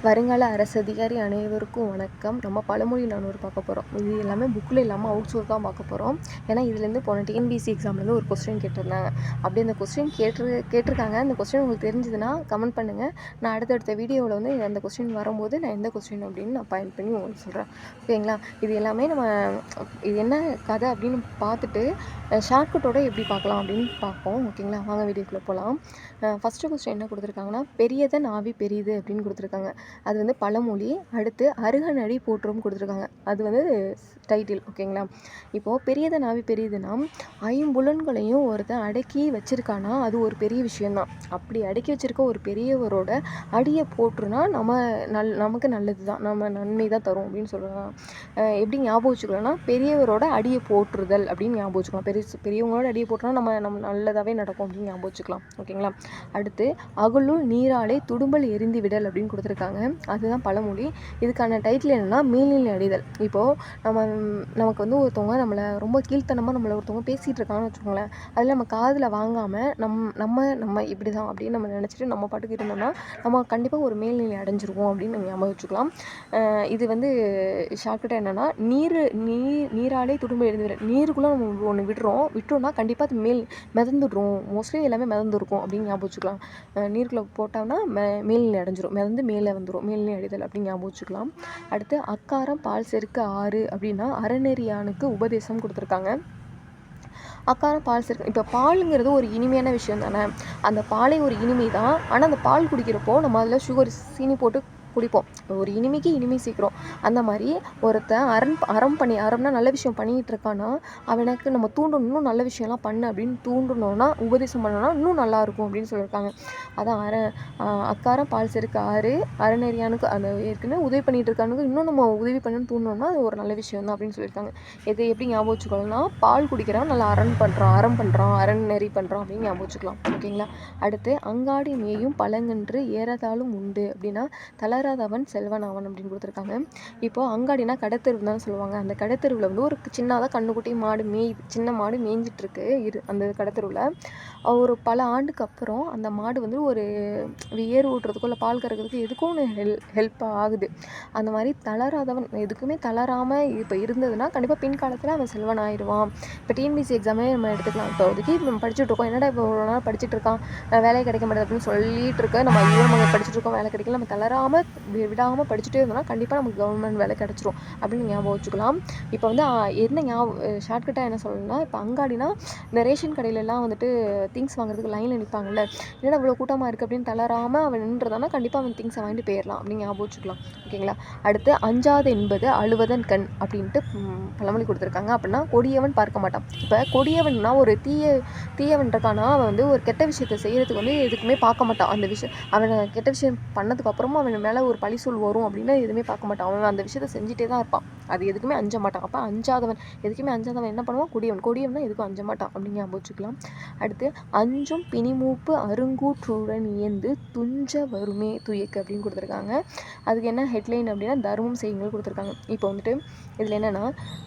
வருங்கால அரசு அதிகாரி அனைவருக்கும் வணக்கம். நம்ம பழமொழி 400 பார்க்க போகிறோம். இது எல்லாமே புக்கில் இல்லாமல் அவுட் சோர்ஸ் தான் பார்க்க போகிறோம். ஏன்னா இதுலேருந்து போன டிஎன்பிஎஸ்சி எக்ஸாம்லேருந்து ஒரு கொஸ்டின் கேட்டிருந்தாங்க. அப்படி அந்த கொஸ்டின் கேட்டிருக்காங்க. அந்த கொஸ்டின் உங்களுக்கு தெரிஞ்சதுன்னா கமெண்ட் பண்ணுங்கள். நான் அடுத்தடுத்த வீடியோவில் வந்து அந்த கொஸ்டின் வரும்போது நான் எந்த கொஸ்டின் அப்படின்னு நான் பாயிண்ட் பண்ணி உங்களுக்கு சொல்கிறேன். ஓகேங்களா? இது எல்லாமே நம்ம இது என்ன கதை அப்படின்னு பார்த்துட்டு ஷார்ட்கட்டோட எப்படி பார்க்கலாம் அப்படின்னு பார்ப்போம். ஓகேங்களா? வாங்க வீடியோக்குள்ளே போகலாம். ஃபஸ்ட்டு கொஸ்டின் என்ன கொடுத்துருக்காங்கன்னா, பெரியதன் ஆவி பெரியது அப்படின்னு கொடுத்துருக்காங்க. அது வந்து பழமொழி. அடுத்து அருகனடி போற்றும் கொடுத்துருக்காங்க. அது வந்து டைட்டில். ஓகேங்களா? இப்போது பெரியதன் ஆவி பெரியதுன்னா, ஐம்புலன்களையும் ஒருத்தன் அடக்கி வச்சுருக்கானா அது ஒரு பெரிய விஷயந்தான். அப்படி அடக்கி வச்சுருக்க ஒரு பெரியவரோட அடியை போட்டுருனா நமக்கு நல்லது தான், நம்ம நன்மை தான் தரும் அப்படின்னு சொல்லலாம். எப்படி ஞாபகம் வச்சுக்கலாம்னா, பெரியவரோட அடியை போற்றுதல் அப்படின்னு ஞாபகம் வச்சுக்கலாம். பெரியவங்களோட அடியை போட்டுனா நம்ம நல்லதாகவே நடக்கும் அப்படின்னு ஞாபகம் வச்சுக்கலாம். ஓகேங்களா? அடுத்து அகலுள் நீராலே துடும்பல் எரிந்து விடல் அப்படின்னு கொடுத்துருக்காங்க. அதுதான் பழமொழி. இதுக்கான டைட்டில் என்னென்னா, மேல்நிலை அடைதல். இப்போது நமக்கு வந்து ஒருத்தவங்க நம்மளை ரொம்ப கீழ்த்தனமாக நம்மளை ஒருத்தவங்க பேசிகிட்டு இருக்காங்கன்னு வச்சுக்கோங்களேன். அதில் நம்ம காதில் வாங்காமல் நம்ம இப்படி தான் அப்படின்னு நம்ம நினச்சிட்டு நம்ம பாட்டுக்கு இருந்தோம்னா நம்ம கண்டிப்பாக ஒரு மேல்நிலை அடைஞ்சிருவோம் அப்படின்னு நம்ம ஞாபகம் வச்சுக்கலாம். இது வந்து ஷார்ட்கட்டாக என்னென்னா, நீராலே துடும்பல் எரிந்து விடல். நீருக்குள்ளே நம்ம ஒன்று விட்டோம்னா கண்டிப்பாக அது மிதந்துடும். மோஸ்ட்லி எல்லாமே மிதந்துருக்கும் அப்படின்னு ஞாபகம் வச்சுக்கலாம். நீருக்குள்ளே போட்டோம்னா மேல்நிலை அடைஞ்சிரும். மிதந்து மேலே வந்துடும். மேல்நிலை அடைதல் அப்படின்னு ஞாபகம் வச்சுக்கலாம். அடுத்து அக்காரம் பால் செருக்கு ஆறு அப்படின்னா அறநெறியானுக்கு உபதேசம் கொடுத்துருக்காங்க. அக்காரம் பால் செருக்கு. இப்போ பாலுங்கிறது ஒரு இனிமையான விஷயம் தானே. அந்த பாலே ஒரு இனிமை தான். ஆனால் அந்த பால் குடிக்கிறப்போ நம்ம அதில் சுகர் சீனி போட்டு குடிப்போம். ஒரு இனிமைக்கு இனிமை சீக்கிரம். அந்த மாதிரி ஒருத்தன் அறம்னா நல்ல விஷயம் பண்ணிகிட்டு இருக்கான்னா அவனுக்கு நம்ம தூண்டணும், இன்னும் நல்ல விஷயம்லாம் பண்ணு அப்படின்னு தூண்டணும்னா, உபதேசம் பண்ணோன்னா இன்னும் நல்லாயிருக்கும் அப்படின்னு சொல்லியிருக்காங்க. அதான் அக்காரம் பால் செருக்கு ஆறு அறநெறியானுக்கு அந்த ஏற்கனவே உதவி பண்ணிகிட்டு இருக்கானுக்கு இன்னும் நம்ம உதவி பண்ணணும்னு தூண்டணும்னா அது ஒரு நல்ல விஷயம் தான் அப்படின்னு சொல்லியிருக்காங்க. எது எப்படி ஞாபகம் வச்சுக்கலாம்னா, பால் குடிக்கிறவன் நல்லா அறம் பண்ணுறான் அறநெறி பண்ணுறான் அப்படின்னு ஞாபகம் வச்சுக்கலாம். ஓகேங்களா? அடுத்து அங்காடி மேயும் பழங்கன்று ஏறதாலும் உண்டு அப்படின்னா தளராதவன் செல்வன் அவன் அப்படின்னு கொடுத்துருக்காங்க. இப்போது அங்காடினா கடைத்தெருவு தான் சொல்லுவாங்க. அந்த கடைத்தெருவில் வந்து ஒரு சின்னதாக கண்ணுக்குட்டி மாடு சின்ன மாடு மேய்ஞ்சிட்ருக்கு அந்த கடைத்தெருவில். ஒரு பல ஆண்டுக்கு அப்புறம் அந்த மாடு வந்து ஒரு ஏர் ஓட்டுறதுக்கோ இல்லை பால் கறக்கிறதுக்கு எதுக்கும் ஒன்று ஹெல்ப் ஆகுது. அந்த மாதிரி தளராதவன் எதுக்குமே தளராமல் இப்போ இருந்ததுன்னா கண்டிப்பாக பின்காலத்தில் அவன் செல்வன் ஆயிடுவான். இப்போ டிஎன்பிஎஸ்சி எக்ஸாமே நம்ம எடுத்துக்கலாம். இப்போ ஒதுக்கி நம்ம படிச்சுட்டு இருக்கோம். என்னடா இப்போ ஒரு நாள் படிச்சுட்டு இருக்கான், வேலையை கிடைக்க மாட்டேது அப்படின்னு சொல்லிட்டு இருக்க நம்ம நம்ம படிச்சுட்டு இருக்கோம், வேலை கிடைக்கல, நம்ம தளராமல் விடாமல் படிச்சுட்டே இருந்தோம்னா கண்டிப்பாக நமக்கு கவர்மெண்ட் வேலை கிடச்சிரும் அப்படின்னு ஞாபகம் வச்சுக்கலாம். இப்போ வந்து என்ன ஷார்ட்கட்டாக என்ன சொல்லணும்னா, இப்போ அங்காடினா இந்த ரேஷன் கடையிலலாம் வந்துட்டு திங்ஸ் வாங்குறதுக்கு லைனில் நிற்பாங்கல்ல, என்னடா இவ்வளோ கூட்டமாக இருக்குது அப்படின்னு தளராமல் அவன் நின்றதானா கண்டிப்பாக அவன் திங்ஸை வாங்கிட்டு போயிடலாம் அப்படின்னு ஞாபகம் வச்சுக்கலாம். ஓகேங்களா? அடுத்து அஞ்சாது என்பது அழுவதன் கண் அப்படின்ட்டு பழமொழி கொடுத்துருக்காங்க. அப்படின்னா கொடியவன் பார்க்க மாட்டான். இப்போ கொடியவன்னா ஒரு தீயவன் இருக்கானா அவன் வந்து ஒரு கெட்ட விஷயத்தை செய்கிறதுக்கு வந்து எதுக்குமே பார்க்க மாட்டான். அந்த விஷயம் அவனை கெட்ட விஷயம் பண்ணதுக்கு அப்புறமா அவன் மேலே ஒரு பழி சொல் வரும் அப்படின்னா எதுவுமே பார்க்க மாட்டான். அவன் அந்த விஷயத்தை செஞ்சுட்டே தான் இருப்பான். அது எதுக்குமே அஞ்ச மாட்டான். அப்போ எதுக்குமே அஞ்சாதவன் என்ன பண்ணுவான்? கொடியவன் எதுக்கும் அஞ்ச மாட்டான் அப்படின்னு ஞாபகம் வச்சுக்கலாம். அடுத்து அஞ்சும் பிணிமூப்பு அருங்கூற்றுடன் இயந்து துஞ்ச வருமே துயக்கு அப்படின்னு கொடுத்துருக்காங்க. அதுக்கு என்ன ஹெட்லைன் அப்படின்னா தர்மம் செய்யுங்கள் கொடுத்துருக்காங்க. இப்போ வந்துட்டு இதில் என்னென்னா,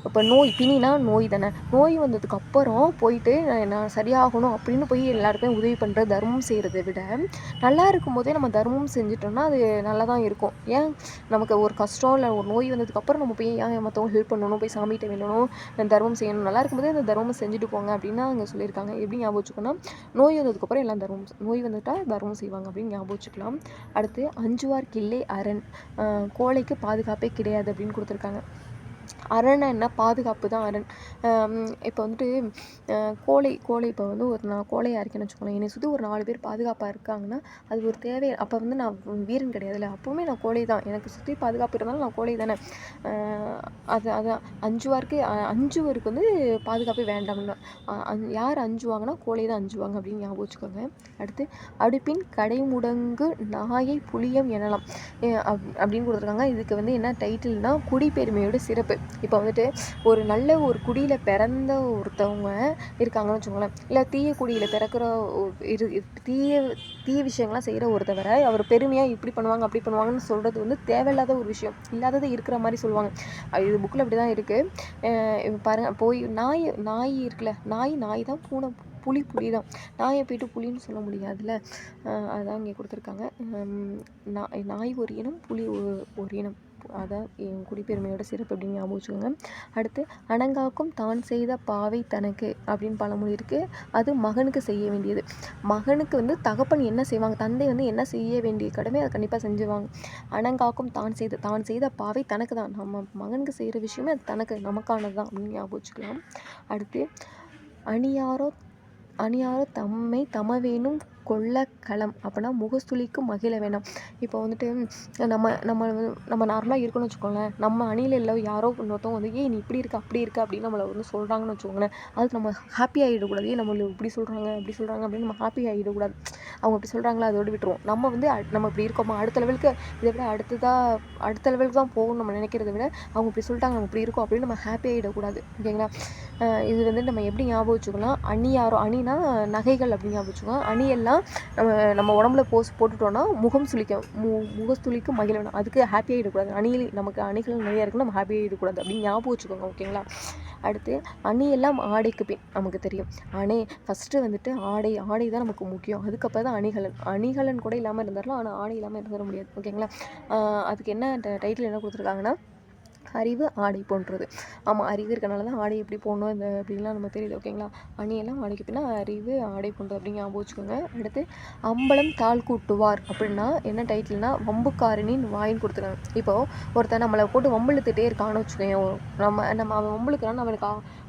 இப்போ பிணினா நோய் தானே. நோய் வந்ததுக்கு அப்புறம் போயிட்டு நான் சரியாகணும் அப்படின்னு போய் எல்லாருக்குமே உதவி பண்ணுற தர்மம் செய்கிறத விட நல்லா இருக்கும் போதே நம்ம தர்மம் செஞ்சிட்டோம்னா அது நல்லா தான் இருக்கும். ஏன் நமக்கு ஒரு கஷ்டம் இல்லை ஒரு நோய் வந்ததுக்கப்புறம் நம்ம போய் ஏன் மற்றவங்க ஹெல்ப் பண்ணணும், போய் சாமிகிட்ட வேணும், தர்மம் செய்யணும், நல்லா இருக்கும்போதே அந்த தர்மம் செஞ்சுட்டு போங்க அப்படின்னு அங்கே சொல்லியிருக்காங்க. எப்படி ஞாபகம் வச்சுக்கோன்னா, நோய் வந்ததுக்கப்புறம் எல்லாம் நோய் வந்துட்டால் தர்மம் செய்வாங்க அப்படின்னு ஞாபகம் வச்சுக்கலாம். அடுத்து அஞ்சுவார் கில்லை அரண், கோழைக்கு பாதுகாப்பே கிடையாது அப்படின்னு கொடுத்துருக்காங்க. அரண் என்ன? பாதுகாப்பு தான் அரண். இப்போ வந்துட்டு கோழை இப்போ வந்து நான் கோழையாக இருக்கேன்னு வச்சுக்கோங்களேன். என்னை சுற்றி ஒரு 4 பேர் பாதுகாப்பாக இருக்காங்கன்னா அது ஒரு தேவை. அப்போ வந்து நான் வீரன் கிடையாதுல்ல, அப்போவுமே நான் கோழை தான். எனக்கு சுற்றி பாதுகாப்பு இருந்தாலும் நான் கோழை தானே. அதான் அஞ்சுவருக்கு வந்து பாதுகாப்பே வேண்டாம்னா யார் அஞ்சுவாங்கன்னா கோழை தான் அஞ்சுவாங்க அப்படின்னு ஞாபகம் வச்சுக்கோங்க. அடுத்து அடுப்பின் கடைமுடங்கு நாயை புளியம் எனலாம் அப்படின்னு கொடுத்துருக்காங்க. இதுக்கு வந்து என்ன டைட்டில்னா குடிப்பெருமையோட சிறப்பு. இப்போ வந்துட்டு ஒரு நல்ல ஒரு குடியில் பிறந்த ஒருத்தவங்க இருக்காங்கன்னு வச்சுக்கோங்களேன், இல்லை தீய குடியில் பிறக்கிற தீய விஷயங்கள்லாம் செய்கிற ஒருத்தவரை அவர் பெருமையாக இப்படி பண்ணுவாங்க அப்படி பண்ணுவாங்கன்னு சொல்கிறது வந்து தேவையில்லாத ஒரு விஷயம், இல்லாதது இருக்கிற மாதிரி சொல்லுவாங்க. இது புக்கில் அப்படி தான் இருக்குது. பாருங்கள், நாய் இருக்குல்ல, நாய் தான் புலி தான். நாயை போயிட்டு புலின்னு சொல்ல முடியாதுல்ல. அதான் இங்கே கொடுத்துருக்காங்க. நாய் ஒரு இனம், புலி ஒரு இனம். அதான் என் குடிப்பெருமையோட சிறப்பு அப்படின்னு ஞாபகம் வச்சுக்கோங்க. அடுத்து அணங்காக்கும் தான் செய்த பாவை தனக்கு அப்படின்னு பழமொழி இருக்குது. அது மகனுக்கு செய்ய வேண்டியது. மகனுக்கு வந்து தகப்பன் என்ன செய்வாங்க, தந்தை வந்து என்ன செய்ய வேண்டிய கடமை அதை கண்டிப்பாக செஞ்சுவாங்க. அணங்காக்கும் தான் செய்த பாவை தனக்கு தான். நம்ம மகனுக்கு செய்கிற விஷயமே அது தனக்கு, நமக்கானது தான் அப்படின்னு ஞாபகம் வச்சுக்கலாம். அடுத்து அணியாரோ தம்மை தமவேனும் கொள்ள களம் அப்படின்னா முகஸ்துளிக்கு மகிழ வேணாம். இப்போ வந்துட்டு நம்ம நார்மலாக இருக்கணும்னு வச்சுக்கோங்களேன். நம்ம அணியில் இல்லை யாரோ இன்னொருத்தவங்க வந்து நீ இப்படி இருக்க அப்படி இருக்க அப்படின்னு நம்மளை வந்து சொல்கிறாங்கன்னு வச்சுக்கோங்களேன். அதுக்கு நம்ம ஹாப்பி ஆகிடக்கூடாது. நம்மளை இப்படி சொல்கிறாங்க அப்படி சொல்கிறாங்க அப்படின்னு நம்ம ஹாப்பி ஆகிடக்கூடாது. அவங்க இப்படி சொல்கிறாங்களா அதோடு விட்டுருவோம். நம்ம வந்து நம்ம இப்படி இருக்கோமா, அடுத்த லெவலுக்கு இதை விட அடுத்த லெவலுக்கு தான் போகணும் நம்ம நினைக்கிறத விட அவங்க இப்படி சொல்லிட்டாங்க நம்ம இப்படி இருக்கோம் அப்படின்னு நம்ம ஹாப்பி ஆகிடக்கூடாது. ஓகேங்களா? இது வந்து நம்ம எப்படி ஞாபகம் வச்சுக்கலாம், அணினா நகைகள் அப்படின்னு ஞாபகம் வச்சுக்கோங்க. அணியெல்லாம் நம்ம உடம்புல போட்டுட்டோம்னா முகஸ்துளிக்கு மகிழ வேணும். அதுக்கு ஹாப்பி ஆகிடக்கூடாது. நமக்கு அணிகள் நிறையா இருக்குன்னு நம்ம ஹாப்பி ஆகிடக்கூடாது அப்படின்னு ஞாபகம் வச்சுக்கோங்க. ஓகேங்களா? அடுத்து அணியெல்லாம் ஆடைக்கு பின். நமக்கு தெரியும் ஃபஸ்ட்டு வந்துட்டு ஆடை தான் நமக்கு முக்கியம். அதுக்கப்புறம் தான் அணிகலன் கூட இல்லாமல் இருந்துடலாம், ஆனால் ஆடை இல்லாமல் இருந்துட முடியாது. ஓகேங்களா? அதுக்கு என்ன டைட்டில் என்ன கொடுத்துருக்காங்கன்னா அறிவு ஆடை போன்றது. ஆமாம், அறிவு இருக்கனால தான் ஆடை எப்படி போடணும் அப்படின்லாம் நம்ம தெரியல. ஓகேங்களா? அணியெல்லாம் ஆடைக்கு பின்னா அறிவு ஆடை போன்றது அப்படின்னு ஞாபகம் வச்சுக்கோங்க. அடுத்து அம்பலம் தாழ் கூட்டுவார் அப்படின்னா என்ன டைட்டில்னா வம்புக்காரனின் வாயின்னு கொடுத்துருக்காங்க. இப்போது ஒருத்தர் நம்மளை போட்டு வம்பிழுத்துட்டே இருக்கான்னு வச்சுக்கோங்க. நம்ம அவன் வம்பிழுக்கிறான்னு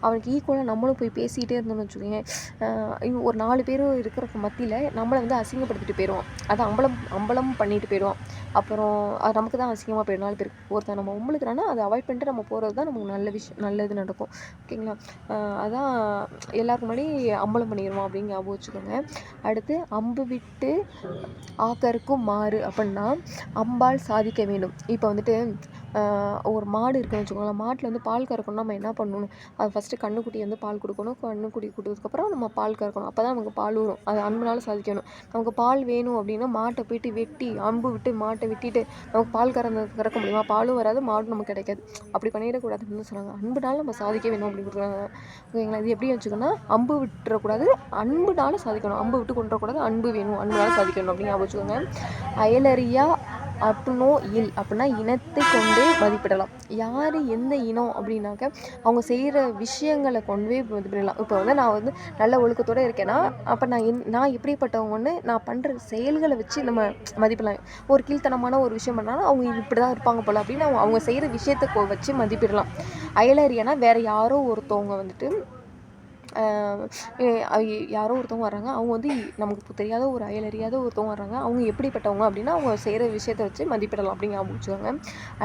அவனுக்கு ஈக்குவலாக நம்மளும் போய் பேசிக்கிட்டே இருந்தோம்னு வச்சுக்கோங்க. ஒரு 4 பேர் இருக்கிற மத்தியில் நம்மளை வந்து அசிங்கப்படுத்திட்டு போயிடுவான். அதை அம்பலம் பண்ணிட்டு போயிடுவான். அப்புறம் அது நமக்கு தான் அசிங்கமாக போயிடும். 4 பேருக்கு ஒருத்தர் நம்ம வம்பிழுக்கிறான்னா அதை அவாய்ட் பண்ணிட்டு நம்ம போகிறது தான் நமக்கு நல்லது நடக்கும். ஓகேங்களா? அதான் எல்லாருக்கும் முன்னாடி அம்பலம் பண்ணிடுவோம் அப்படின்னு ஞாபகம் வச்சுக்கோங்க. அடுத்து அம்பு விட்டு ஆக்கருக்கும் மாறு அப்படின்னா அம்பால் சாதிக்க வேண்டும். இப்போ வந்துட்டு ஒரு மாடு இருக்குன்னு வச்சுக்கோங்களேன். மாட்டில் வந்து பால் கறக்கணும். நம்ம என்ன பண்ணணும், அது ஃபஸ்ட்டு கன்றுக்குட்டி வந்து பால் கொடுக்கணும். கன்றுக்குட்டி கொடுத்ததுக்கப்புறம் நம்ம பால் கறக்கணும். அப்போ தான் நமக்கு பால் வரும். அது அன்புனால சாதிக்கணும். நமக்கு பால் வேணும் அப்படின்னா மாட்டை போயிட்டு வெட்டி அம்பு விட்டு மாட்டை வெட்டிட்டு நமக்கு பால் கறக்க முடியுமா? பாலும் வராது, மாடும் நமக்கு கிடைக்காது. அப்படி பண்ணிடக்கூடாது அப்படின்னு சொன்னாங்க. அன்புனால நம்ம சாதிக்க வேணும் அப்படின்னு கொடுக்குறாங்க. ஓகேங்களா? இது எப்படி வச்சுக்கோன்னா அம்பு விட்டுறக்கூடாது, அன்புனால சாதிக்கணும். அம்பு விட்டு கொண்டுறக்கூடாது, அன்பு வேணும், அன்புனால சாதிக்கணும் அப்படின்னு ஞாபகம் வச்சுக்கோங்க. அயலறியா அப்னோ இல் அப்படின்னா இனத்தை கொண்டே மதிப்பிடலாம். யார் எந்த இனம் அப்படின்னாக்க அவங்க செய்கிற விஷயங்களை கொண்டே மதிப்பிடலாம். இப்போ வந்து நான் வந்து நல்ல ஒழுக்கத்தோடு இருக்கேன்னா அப்போ நான் எப்படிப்பட்டவங்கன்னு நான் பண்ணுற செயல்களை வச்சு நம்ம மதிப்பிடலாம். ஒரு கீழ்த்தனமான ஒரு விஷயம் பண்ணாலும் அவங்க இப்படி தான் இருப்பாங்க போல் அப்படின்னு அவங்க செய்கிற விஷயத்தை வச்சு மதிப்பிடலாம். அயலறியானா வேறு யாரோ ஒருத்தவங்க வந்துட்டு யாரோ ஒருத்தவங்க வர்றாங்க. அவங்க வந்து நமக்கு தெரியாத ஒரு அயலறியாத ஒருத்தவங்க வர்றாங்க. அவங்க எப்படிப்பட்டவங்க அப்படின்னா அவங்க செய்கிற விஷயத்தை வச்சு மதிப்பிடலாம் அப்படின்னு ஞாபகம் வச்சுக்கோங்க.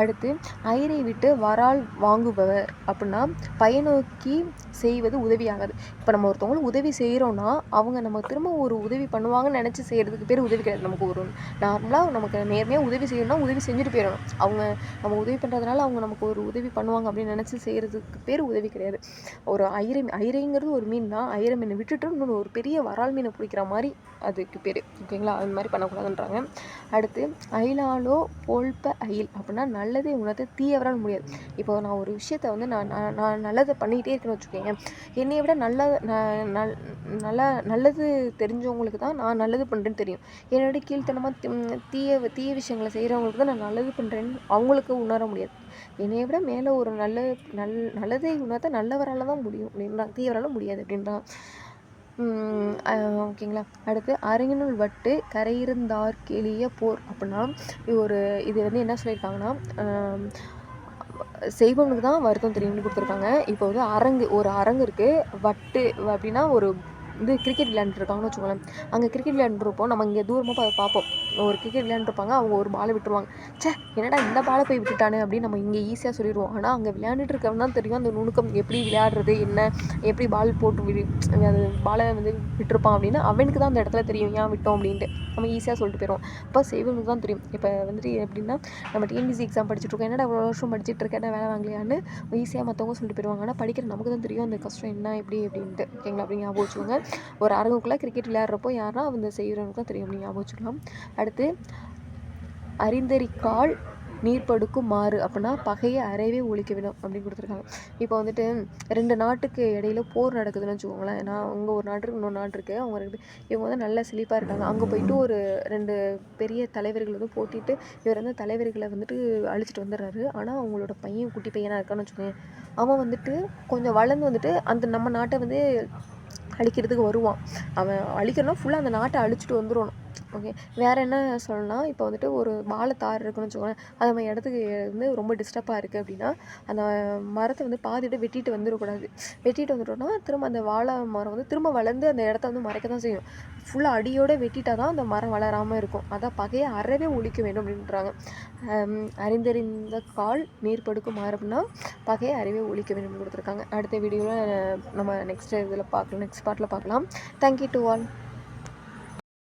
அடுத்து ஐரை விட்டு வரால் வாங்குபவர் அப்படின்னா பயனோக்கி செய்வது உதவியாகாது. இப்போ நம்ம ஒருத்தவங்களுக்கு உதவி செய்கிறோன்னா அவங்க நம்ம திரும்ப ஒரு உதவி பண்ணுவாங்கன்னு நினச்சி செய்கிறதுக்கு பேர் உதவி கிடையாது. நமக்கு ஒரு நார்மலாக நமக்கு நேர்மையாக உதவி செய்யணும்னா உதவி செஞ்சுட்டு போயிடணும். அவங்க நம்ம உதவி பண்ணுறதுனால அவங்க நமக்கு ஒரு உதவி பண்ணுவாங்க அப்படின்னு நினச்சி செய்கிறதுக்கு பேர் உதவி கிடையாது. ஒரு ஐரைங்கிறது ஒரு மீன் தான். ஐரை மீனை விட்டுட்டு இன்னொன்று ஒரு பெரிய வரால் மீனை பிடிக்கிற மாதிரி அதுக்கு பேர். ஓகேங்களா? அது மாதிரி பண்ணக்கூடாதுன்றாங்க. அடுத்து அயிலாலோ போல்ப அயில் அப்படின்னா நல்லதே உணர்த்து தீயவரால் முடியாது. இப்போ நான் ஒரு விஷயத்த வந்து நான் நல்லதை பண்ணிக்கிட்டே இருக்கேன்னு வச்சுக்கோங்க. என்னை விட நல்லது தெரிஞ்சவங்களுக்கு தான் நான் நல்லது பண்ணுறேன்னு தெரியும். என்னோட கீழ்த்தனமாக தீய விஷயங்களை செய்கிறவங்களுக்கு தான் நான் நல்லது பண்ணுறேன்னு அவங்களுக்கு உணர முடியாது. என்னை விட மேலே ஒரு நல்லதை உணர்த்த நல்லவரால் தான் முடியும் அப்படின்னா தீயவரால் முடியாது அப்படின்றான். ஓகேங்களா? அடுத்து அரங்கினுள் வட்டு கரையிருந்தார் கெளிய போர் அப்படின்னா இது வந்து என்ன சொல்லியிருக்காங்கன்னா செய்வனுக்கு தான் வருத்தம் தெரியும்னு கொடுத்துருக்காங்க. இப்போ வந்து ஒரு அரங்கு இருக்குது. வட்டு அப்படின்னா ஒரு இது கிரிக்கெட் விளையாண்டுருக்காங்கன்னு வச்சுக்கோங்களேன். அங்கே கிரிக்கெட் விளையாண்டுருப்போம். நம்ம இங்கே தூரமாக பார்ப்போம். ஒரு கிரிக்கெட் விளையாண்டுருப்பாங்க. அவங்க ஒரு பாலை விட்டுருவாங்க. என்னடா இந்த பாலை போய் விட்டுட்டானே அப்படின்னு நம்ம இங்கே ஈஸியாக சொல்லிடுவோம். ஆனால் அங்கே விளையாண்டுட்டு இருக்கவங்க தான் தெரியும் அந்த நுணுக்கம், எப்படி விளையாடுறது, என்ன எப்படி பால் போட்டு அது பாலை வந்து விட்டுருப்பான் அப்படின்னு அவனுக்கு தான் அந்த இடத்துல தெரியும் ஏன் விட்டோம் அப்படின்ட்டு. நம்ம ஈஸியாக சொல்லிட்டு போயிடுவோம். இப்போ செய்வனுக்கு தான் தெரியும். இப்போ வந்துட்டு எப்படின்னா நம்ம டிஎன்பிசி எக்ஸாம் படிச்சுட்ருக்கோம். என்னடா இவ்வளோ வருஷம் படிச்சுட்டு இருக்கேன், என்ன வேலை வாங்கலையான்னு ஈஸியாக மற்றவங்க சொல்லிட்டு போயிடுவாங்க. ஆனால் படிக்கிற நமக்கு தான் தெரியும் அந்த கஷ்டம் என்ன எப்படி அப்படின்ட்டு. ஓகேங்களா? அப்படி ஞாபகம் வச்சுக்கோங்க. ஒரு அரங்குக்குள்ளே கிரிக்கெட் விளையாடுறப்போ யாருன்னா அந்த செய்கிறவனுக்கு தான் தெரியும் அப்படின்னு ஞாபகம் வச்சுக்கலாம். அடுத்து அறிந்தறிக்கால் நீர்ப்படுக்கும் மாறு அப்படின்னா பகையை அறவே ஒழிக்க வேண்டும் அப்படின்னு கொடுத்துருக்காங்க. இப்போ வந்துட்டு 2 நாட்டுக்கு இடையில போர் நடக்குதுன்னு வச்சுக்கோங்களேன். நான் இங்கே ஒரு நாட்டு இருக்கு, இன்னொரு நாட்டு இருக்குது. அவங்க இவங்க வந்து நல்ல செழிப்பாக இருக்காங்க. அங்கே போயிட்டு ஒரு 2 பெரிய தலைவர்கள் வந்து போட்டிட்டு இவர் வந்து தலைவர்களை வந்துட்டு அழிச்சிட்டு வந்துடுறாரு. ஆனால் அவங்களோட பையன் குட்டி பையனாக இருக்கான்னு வச்சுக்கோங்க. அவன் வந்துட்டு கொஞ்சம் வளர்ந்து வந்துட்டு அந்த நம்ம நாட்டை வந்து அழிக்கிறதுக்கு வருவான். அவன் அழிக்கிறனா ஃபுல்லாக அந்த நாட்டை அழிச்சிட்டு வந்துடணும். ஓகே, வேறு என்ன சொல்லலாம், இப்போ வந்துட்டு ஒரு வாழைத்தார் இருக்குன்னு வச்சுக்கோங்களேன். அது நம்ம இடத்துக்கு வந்து ரொம்ப டிஸ்டர்பாக இருக்குது அப்படின்னா அந்த மரத்தை வந்து பாதிட்டு வெட்டிட்டு வந்துடக்கூடாது. வெட்டிட்டு வந்துட்டோம்னா திரும்ப அந்த வாழை மரம் வந்து திரும்ப வளர்ந்து அந்த இடத்த வந்து மறைக்க தான் செய்யும். ஃபுல்லாக அடியோடு வெட்டிட்டா தான் அந்த மரம் வளராமல் இருக்கும். அதான் பகையை அறவே ஒழிக்க வேண்டும் அப்படின்றாங்க. அறிந்தறிந்த கால் நீர்ப்படுக்கும் மாறு அப்படின்னா பகையை அறவே ஒழிக்க வேண்டும் கொடுத்துருக்காங்க. அடுத்த வீடியோவில் நம்ம நெக்ஸ்ட் இதில் பார்க்கலாம், நெக்ஸ்ட் பார்ட்டில் பார்க்கலாம். Thank you to all.